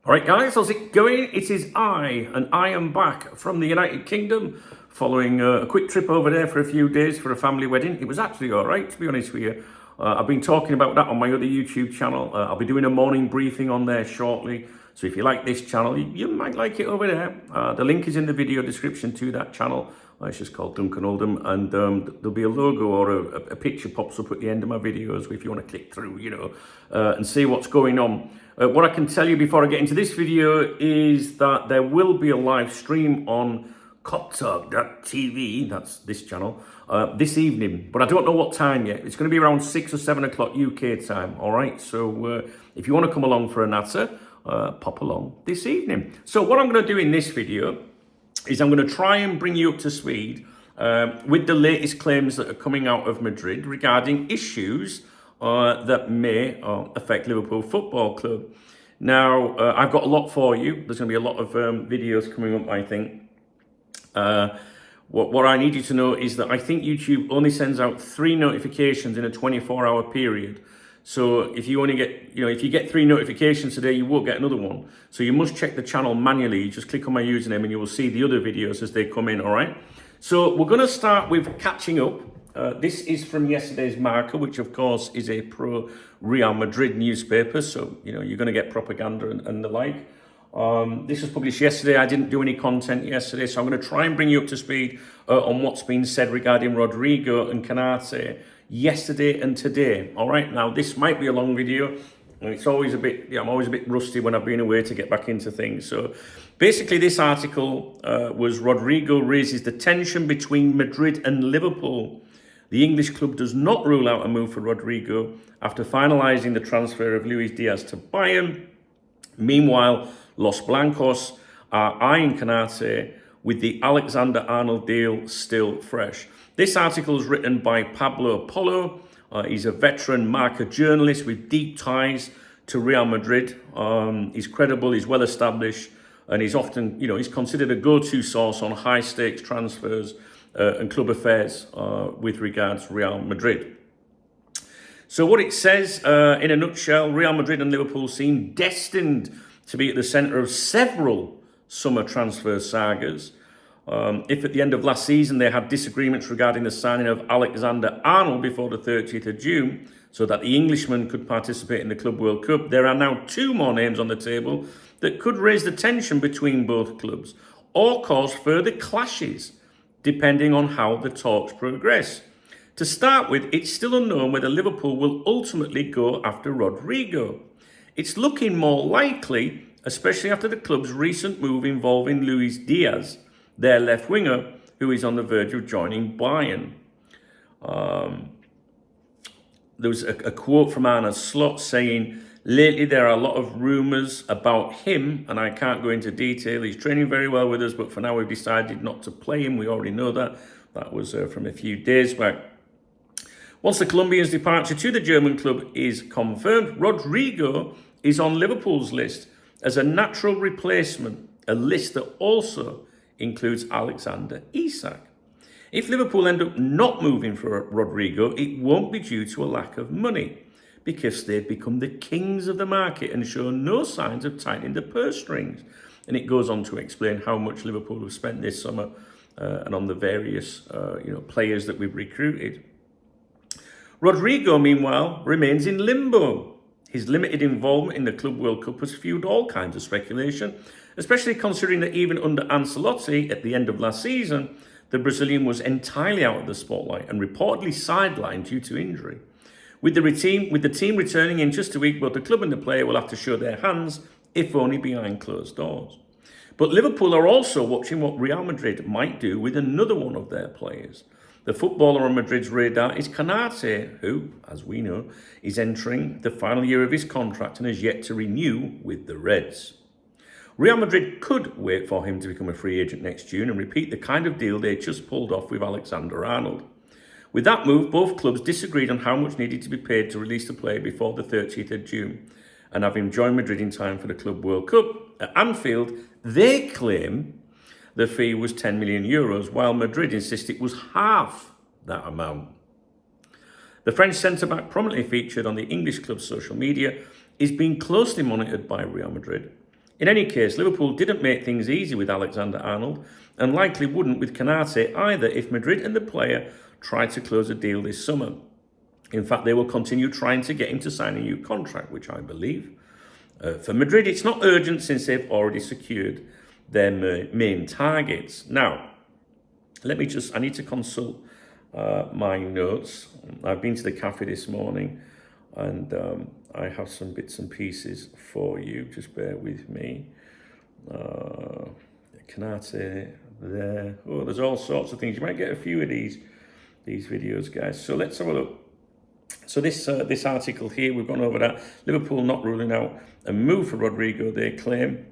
All right, guys, how's it going? It is and I am back from the United Kingdom following a quick trip over there for a few days for a family wedding. It was actually all right, to be honest with you. I've been talking about that on my other YouTube channel. I'll be doing a morning briefing on there shortly. So if you like this channel, you might like it over there. The link is in the video description to that channel. It's just called Duncan Oldham, and there'll be a logo or a picture pops up at the end of my videos if you want to click through, and see what's going on. What I can tell you before I get into this video is that there will be a live stream on CopTalk.tv, that's this channel, this evening, but I don't know what time yet. It's going to be around 6 or 7 o'clock UK time, all right? So if you want to come along for a natter, pop along this evening. So what I'm going to do in this video is I'm going to try and bring you up to speed with the latest claims that are coming out of Madrid regarding issues that may affect Liverpool Football Club. Now, I've got a lot for you. There's going to be a lot of videos coming up, I think. What I need you to know is that I think YouTube only sends out 3 notifications in a 24-hour period. So if you only get, if you get 3 notifications today, you won't get another one. So you must check the channel manually. You just click on my username and you will see the other videos as they come in, all right? So we're going to start with catching up. This is from yesterday's Marca, which of course is a pro-Real Madrid newspaper. So, you're going to get propaganda and the like. This was published yesterday. I didn't do any content yesterday, so I'm going to try and bring you up to speed on what's been said regarding Rodrygo and Canate yesterday and today. All right, now this might be a long video. It's always a bit, I'm always a bit rusty when I've been away to get back into things. So basically this article was Rodrygo raises the tension between Madrid and Liverpool. The English club does not rule out a move for Rodrygo after finalising the transfer of Luis Diaz to Bayern. Meanwhile, Los Blancos are eyeing Canate with the Alexander-Arnold deal still fresh. This article is written by Pablo Polo. He's a veteran Marca journalist with deep ties to Real Madrid. He's credible, he's well established, and he's often, he's considered a go-to source on high-stakes transfers and club affairs with regards to Real Madrid. So what it says, in a nutshell, Real Madrid and Liverpool seem destined to be at the centre of several summer transfer sagas. If at the end of last season they had disagreements regarding the signing of Alexander-Arnold before the 30th of June, so that the Englishman could participate in the Club World Cup, there are now 2 more names on the table that could raise the tension between both clubs or cause further clashes, depending on how the talks progress. To start with, it's still unknown whether Liverpool will ultimately go after Rodrygo. It's looking more likely, especially after the club's recent move involving Luis Diaz, their left winger, who is on the verge of joining Bayern. There was a quote from Arne Slot saying, "Lately there are a lot of rumours about him, and I can't go into detail. He's training very well with us, but for now we've decided not to play him." We already know that. That was from a few days back. Once the Colombian's departure to the German club is confirmed, Rodrygo is on Liverpool's list as a natural replacement, a list that also includes Alexander Isak. If Liverpool end up not moving for Rodrygo, it won't be due to a lack of money, because they've become the kings of the market and show no signs of tightening the purse strings. And it goes on to explain how much Liverpool have spent this summer and on the various players that we've recruited. Rodrygo, meanwhile, remains in limbo. His limited involvement in the Club World Cup has fueled all kinds of speculation, especially considering that even under Ancelotti at the end of last season, the Brazilian was entirely out of the spotlight and reportedly sidelined due to injury. With the team returning in just a week, both the club and the player will have to show their hands, if only behind closed doors. But Liverpool are also watching what Real Madrid might do with another one of their players. The footballer on Madrid's radar is Canate, who, as we know, is entering the final year of his contract and has yet to renew with the Reds. Real Madrid could wait for him to become a free agent next June and repeat the kind of deal they just pulled off with Alexander-Arnold. With that move, both clubs disagreed on how much needed to be paid to release the player before the 30th of June and have him join Madrid in time for the Club World Cup. At Anfield, they claim the fee was 10 million euros, while Madrid insist it was half that amount. The French centre-back, prominently featured on the English club's social media, is being closely monitored by Real Madrid. In any case, Liverpool didn't make things easy with Alexander-Arnold and likely wouldn't with Konate either if Madrid and the player tried to close a deal this summer. In fact, they will continue trying to get him to sign a new contract, which I believe. For Madrid, it's not urgent since they've already secured their main targets. Now, I need to consult my notes. I've been to the cafe this morning and I have some bits and pieces for you. Just bear with me. Konate there. Oh, there's all sorts of things. You might get a few of these videos, guys. So let's have a look. So this article here, we've gone over that. Liverpool not ruling out a move for Rodrygo, they claim.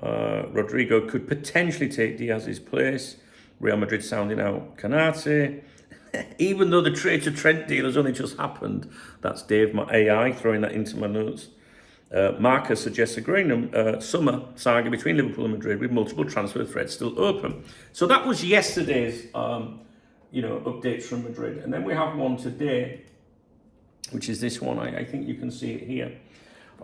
Rodrygo could potentially take Diaz's place. Real Madrid sounding out Konate. Even though the trade to Trent deal has only just happened. That's Dave, my AI, throwing that into my notes. Marcus suggests a growing summer saga between Liverpool and Madrid with multiple transfer threads still open. So that was yesterday's updates from Madrid. And then we have one today, which is this one. I think you can see it here.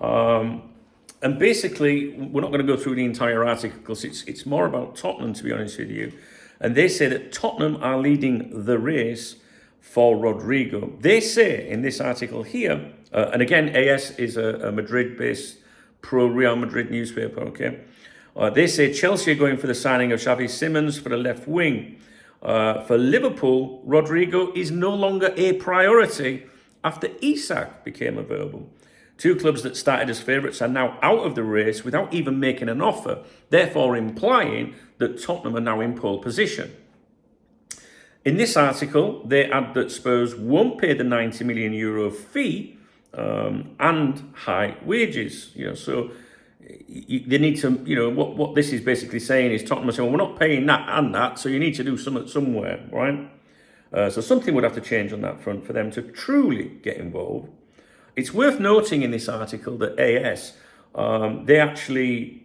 And basically, we're not going to go through the entire article because it's more about Tottenham, to be honest with you. And they say that Tottenham are leading the race for Rodrygo. They say in this article here, and again, AS is a Madrid-based pro-Real Madrid newspaper, okay? They say Chelsea are going for the signing of Xavi Simons for the left wing. For Liverpool, Rodrygo is no longer a priority after Isak became available. Two clubs that started as favourites are now out of the race without even making an offer, therefore implying that Tottenham are now in pole position. In this article, they add that Spurs won't pay the €90 million fee and high wages. So they need to, what this is basically saying is Tottenham are saying, well, we're not paying that and that, so you need to do something somewhere, right? So something would have to change on that front for them to truly get involved. It's worth noting in this article that AS, they actually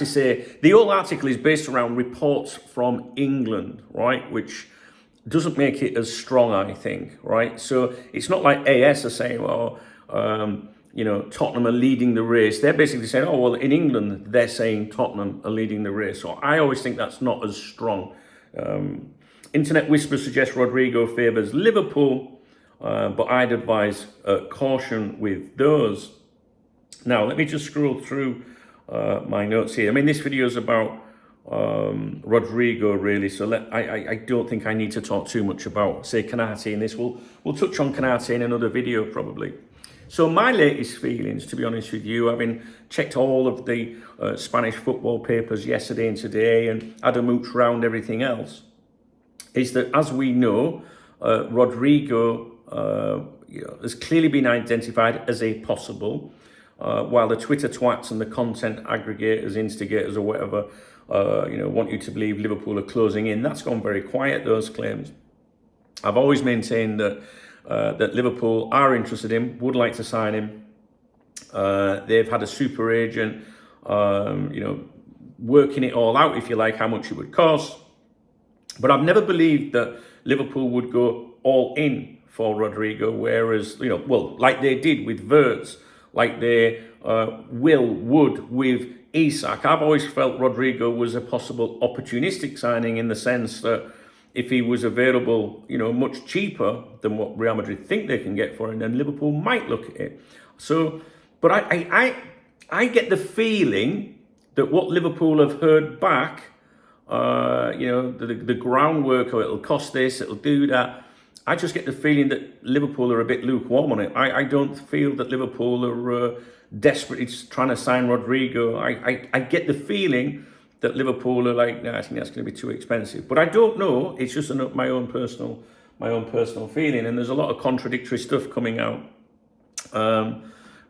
say the whole article is based around reports from England, right? Which doesn't make it as strong, I think, right? So it's not like AS are saying, Tottenham are leading the race. They're basically saying, oh, well, in England, they're saying Tottenham are leading the race. So I always think that's not as strong. Internet whispers suggest Rodrygo favours Liverpool, but I'd advise caution with those. Now, let me just scroll through my notes here. I mean, this video is about Rodrygo, really, so I don't think I need to talk too much about, say, Konate in this. We'll touch on Konate in another video, probably. So my latest feelings, to be honest with you, having checked all of the Spanish football papers yesterday and today and had a mooch round everything else, is that, as we know, Rodrygo has clearly been identified as a possible, while the Twitter twats and the content aggregators, instigators or whatever, want you to believe Liverpool are closing in. That's gone very quiet, those claims. I've always maintained that Liverpool are interested in, would like to sign him. They've had a super agent, working it all out, if you like, how much it would cost. But I've never believed that Liverpool would go all in for Rodrygo, whereas, like they did with Wirtz, like they would with Isak. I've always felt Rodrygo was a possible opportunistic signing in the sense that if he was available, much cheaper than what Real Madrid think they can get for him, then Liverpool might look at it. So, but I get the feeling that what Liverpool have heard back, the groundwork, or it'll cost this, it'll do that. I just get the feeling that Liverpool are a bit lukewarm on it. I don't feel that Liverpool are desperately trying to sign Rodrygo. I get the feeling that Liverpool are like, I think that's going to be too expensive. But I don't know. It's just my own personal feeling. And there's a lot of contradictory stuff coming out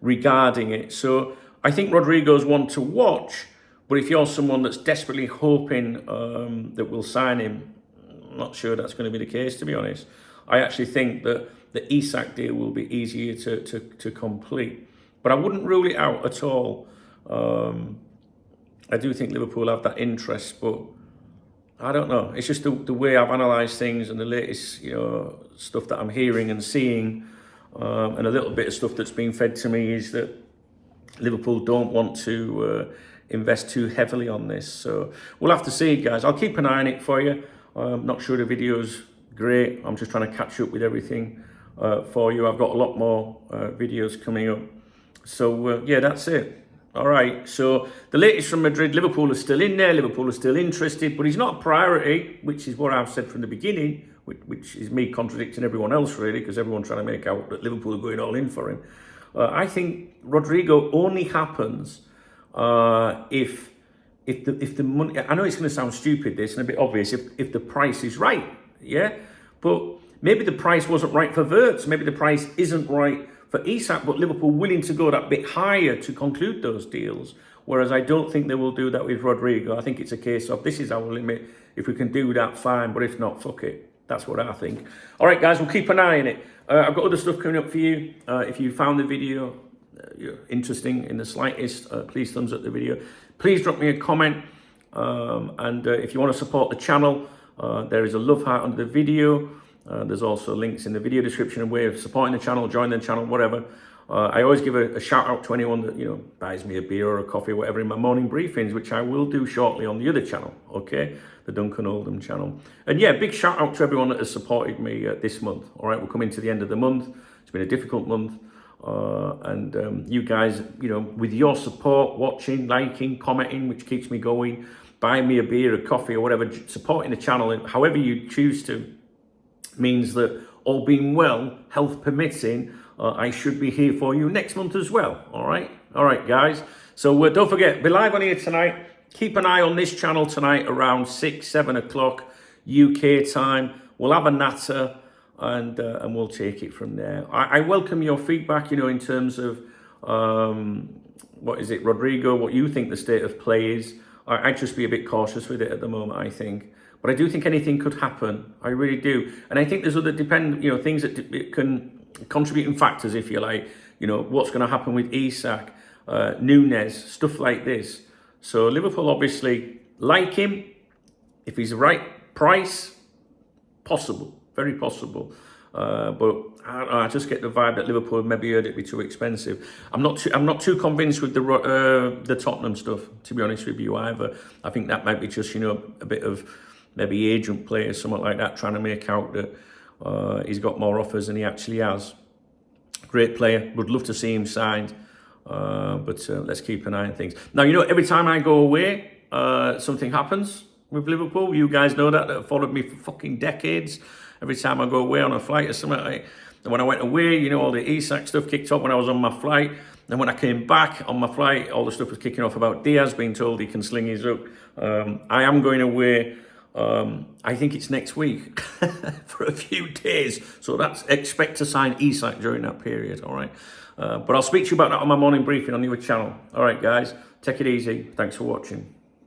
regarding it. So I think Rodrygo's one to watch. But if you're someone that's desperately hoping that we'll sign him, I'm not sure that's going to be the case, to be honest. I actually think that the Isak deal will be easier to complete. But I wouldn't rule it out at all. I do think Liverpool have that interest, but I don't know. It's just the way I've analysed things and the latest stuff that I'm hearing and seeing, and a little bit of stuff that's being fed to me is that Liverpool don't want to invest too heavily on this. So we'll have to see, guys. I'll keep an eye on it for you. I'm not sure the video's great. I'm just trying to catch up with everything for you. I've got a lot more videos coming up. So yeah, that's it. All right, so the latest from Madrid, Liverpool are still in there, Liverpool are still interested, but he's not a priority, which is what I've said from the beginning, which is me contradicting everyone else really, because everyone's trying to make out that Liverpool are going all in for him. I think Rodrygo only happens if the money, I know it's going to sound stupid this and a bit obvious, if the price is right, yeah? But maybe the price wasn't right for Wirtz, maybe the price isn't right for Isak, but Liverpool willing to go that bit higher to conclude those deals. Whereas I don't think they will do that with Rodrygo. I think it's a case of this is our limit. If we can do that, fine. But if not, fuck it. That's what I think. All right, guys, we'll keep an eye on it. I've got other stuff coming up for you. If you found the video interesting in the slightest, please thumbs up the video. Please drop me a comment. And if you want to support the channel, there is a love heart under the video. There's also links in the video description, a way of supporting the channel, join the channel, whatever. I always give a shout out to anyone that, you know, buys me a beer or a coffee or whatever in my morning briefings, which I will do shortly on the other channel, okay? The Duncan Oldham channel. And yeah, big shout out to everyone that has supported me this month. All right, we're coming to the end of the month. It's been a difficult month. You guys, you know, with your support, watching, liking, commenting, which keeps me going, buying me a beer, a coffee or whatever, supporting the channel, however you choose to, means that all being well, health permitting, I should be here for you next month as well. All right, guys. So don't forget, be live on here tonight. Keep an eye on this channel tonight around 6-7 o'clock UK time. We'll have a natter and we'll take it from there. I welcome your feedback, you know, in terms of what is it, Rodrygo, what you think the state of play is. I'd just be a bit cautious with it at the moment, I think. But I do think anything could happen. I really do. And I think there's other things that can contributing factors, if you like. You know, what's going to happen with Isak, Nunes, stuff like this. So Liverpool obviously like him. If he's the right price, possible, very possible. But I just get the vibe that Liverpool maybe heard it'd be too expensive. I'm not too convinced with the Tottenham stuff, to be honest with you either. I think that might be just, you know, a bit of maybe agent players, something like that, trying to make out that he's got more offers than he actually has. Great player, would love to see him signed, but let's keep an eye on things. Now, you know, every time I go away, something happens with Liverpool. You guys know that have followed me for fucking decades. Every time I go away on a flight or something, and when I went away, you know, all the Isak stuff kicked off when I was on my flight. And when I came back on my flight, all the stuff was kicking off about Diaz being told he can sling his hook. I am going away. I think it's next week for a few days. So expect to sign Isak during that period, all right? But I'll speak to you about that on my morning briefing on your channel. All right, guys, take it easy. Thanks for watching.